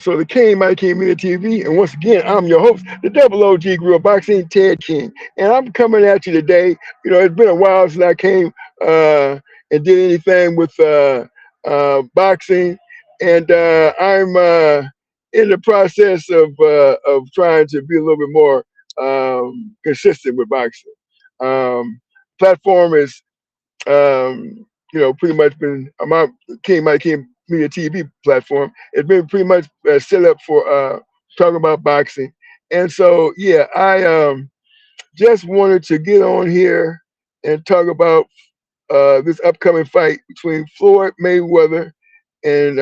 So the King Mighty King Media TV, and once again, I'm your host, the Double OG Grill Boxing, Ted King, and I'm coming at you today. You know, it's been a while since I came and did anything with boxing, and I'm in the process of trying to be a little bit more consistent with boxing. Platform is pretty much been my King Mighty King Media TV platform. It's been pretty much set up for talking about boxing, and so yeah, I just wanted to get on here and talk about this upcoming fight between Floyd Mayweather and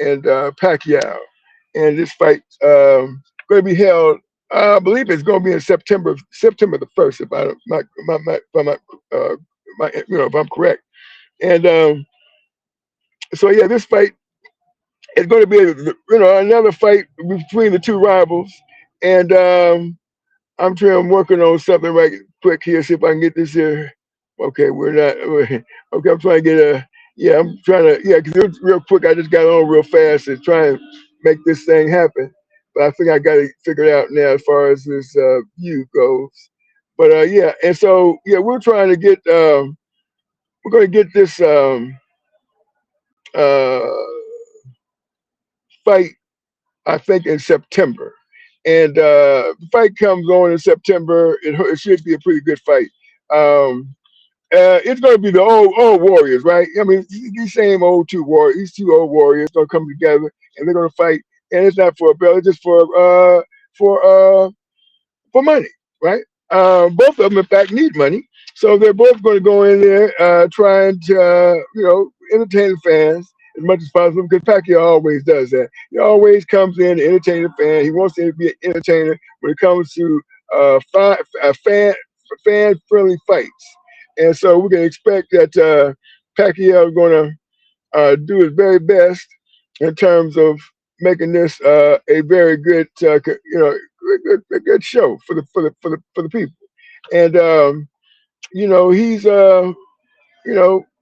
Pacquiao, and this fight going to be held. I believe it's going to be in September the 1st, if if I'm correct. And so yeah, this fight is going to be another fight between the two rivals, and I'm working on something right quick here, see if I can get this here. Okay, okay. I'm trying to get a yeah. I'm trying to because real quick. I just got on real fast and try and make this thing happen. But I think I got it figured out now as far as this view goes. But yeah, and so yeah, we're going to get this uh, fight, I think, in September. And the fight comes on in September. It should be a pretty good fight. It's going to be the old warriors, right? I mean, these same old two warriors, these two old warriors going to come together and they're going to fight. And it's not for a belt; it's just for money, right? Both of them, in fact, need money, so they're both going to go in there trying to, entertain the fans as much as possible. Because Pacquiao always does that. He always comes in to entertain the fan. He wants to be an entertainer when it comes to fan friendly fights, and so we can expect that Pacquiao is going to do his very best in terms of making this a very good, a good show for the people. And he's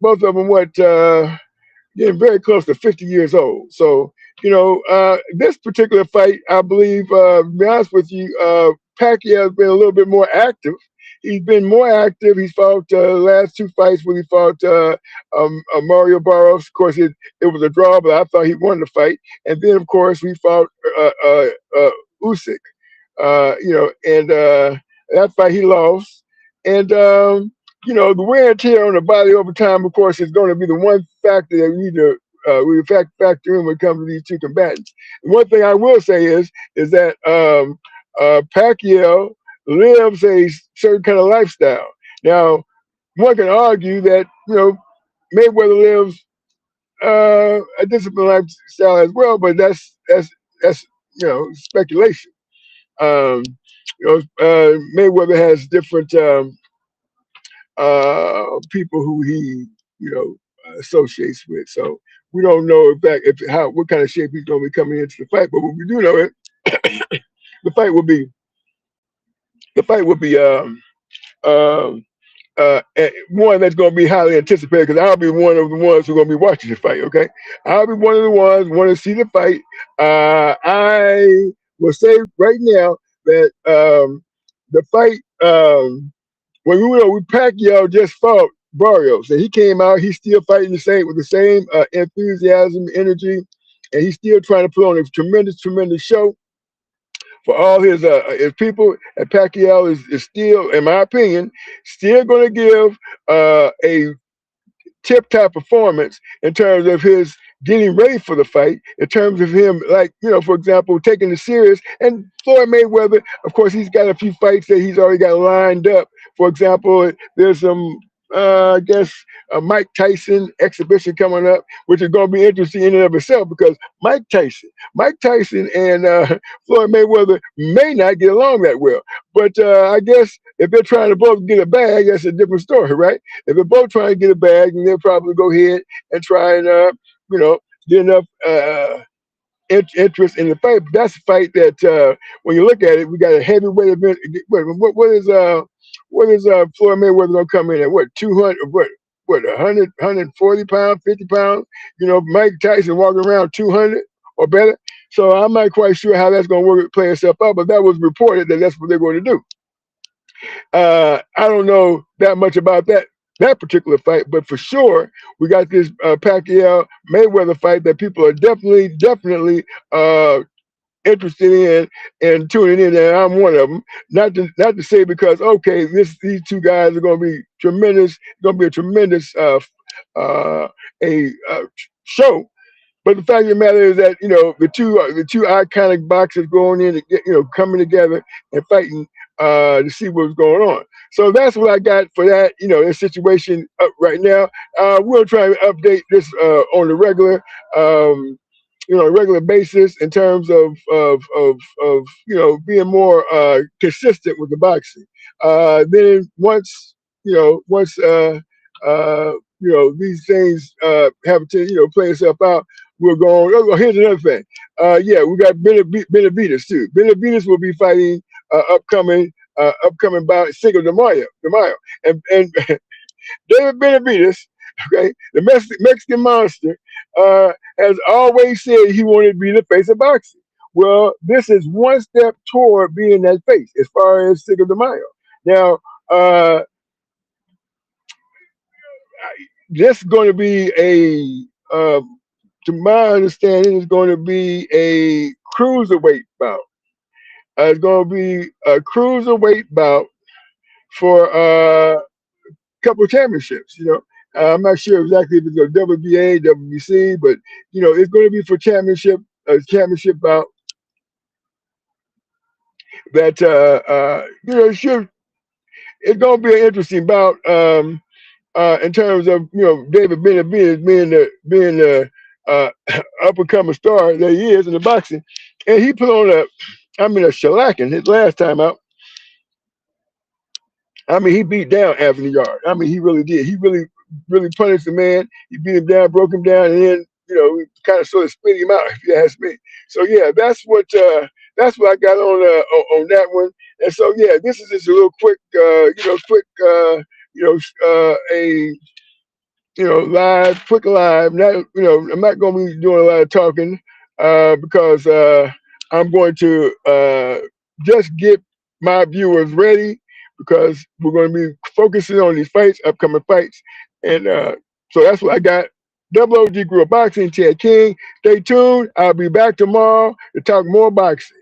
both of them getting very close to 50 years old. So this particular fight, I believe, to be honest with you, Pacquiao has been a little bit more active. He's been more active. He's fought the last two fights when he fought Mario Barros. Of course, it was a draw, but I thought he won the fight. And then, of course, we fought Usyk. And that fight he lost. And the wear and tear on the body over time, of course, is going to be the one factor that we need to factor in when it comes to these two combatants. And one thing I will say is that Pacquiao lives a certain kind of lifestyle. Now, one can argue that Mayweather lives a disciplined lifestyle as well, but that's speculation. Um, Mayweather has different people who he associates with, so we don't know what kind of shape he's going to be coming into the fight. But what we do know is the fight will be the fight will be um, one that's going to be highly anticipated, because I'll be one of the ones who are going to be watching the fight. Okay, I'll be one of the ones who want to see the fight. I will say right now that the fight, when Pacquiao just fought Barrios, and he came out, he's still fighting with the same enthusiasm, energy, and he's still trying to put on a tremendous show for all his people. And Pacquiao is still, in my opinion, still going to give a tip-top performance in terms of his getting ready for the fight, in terms of him, for example, taking it serious. And Floyd Mayweather, of course, he's got a few fights that he's already got lined up. For example, there's some, I guess, a Mike Tyson exhibition coming up, which is going to be interesting in and of itself, because Mike Tyson and Floyd Mayweather may not get along that well. But I guess if they're trying to both get a bag, that's a different story, right? If they're both trying to get a bag, then they'll probably go ahead and try and, get enough interest in the fight. But that's a fight that, when you look at it, we got a heavyweight event. What is Floyd Mayweather gonna come in at? What, 200? What 100, 140 pounds, 50 pounds? Mike Tyson walking around 200. or better. So I'm not quite sure how that's going to work, play itself out, but that was reported that that's what they're going to do. I don't know that much about that particular fight, but for sure we got this Pacquiao Mayweather fight that people are definitely uh, interested in and tuning in, and I'm one of them. Not to say because okay, these two guys are going to be tremendous. Going to be a tremendous uh, a show. But the fact of the matter is that the two iconic boxers going in, coming together and fighting to see what's going on. So that's what I got for that. This situation up right now. We'll try and update this on the regular basis in terms of being more consistent with the boxing. Then once these things have to play itself out, we're going. Oh, here's another thing. Yeah, we got Benavidez too. Benavidez will be fighting upcoming bout Cinco de Mayo, and David Benavidez, okay, the Mexican monster, has always said he wanted to be the face of boxing. Well, this is one step toward being that face as far as Cinco de Mayo. Now, this is going to be to my understanding, is going to be a cruiserweight bout. It's going to be a cruiserweight bout for a couple of championships. I'm not sure exactly if it's a WBA, WBC, but it's going to be for championship bout that should. It's going to be an interesting bout. In terms of David Benavidez being the up and coming star that he is in the boxing, and he put on a shellacking his last time out. I mean, he beat down Anthony Yard. I mean, he really did. He really punished the man. He beat him down, broke him down, and then kind of sort of spit him out, if you ask me. So yeah, that's what I got on that one. And so yeah, this is just a little quick, quick live. Not, I'm not going to be doing a lot of talking because I'm going to just get my viewers ready, because we're going to be focusing on these upcoming fights. And so that's what I got. Double OG Group Boxing, Ted King. Stay tuned. I'll be back tomorrow to talk more boxing.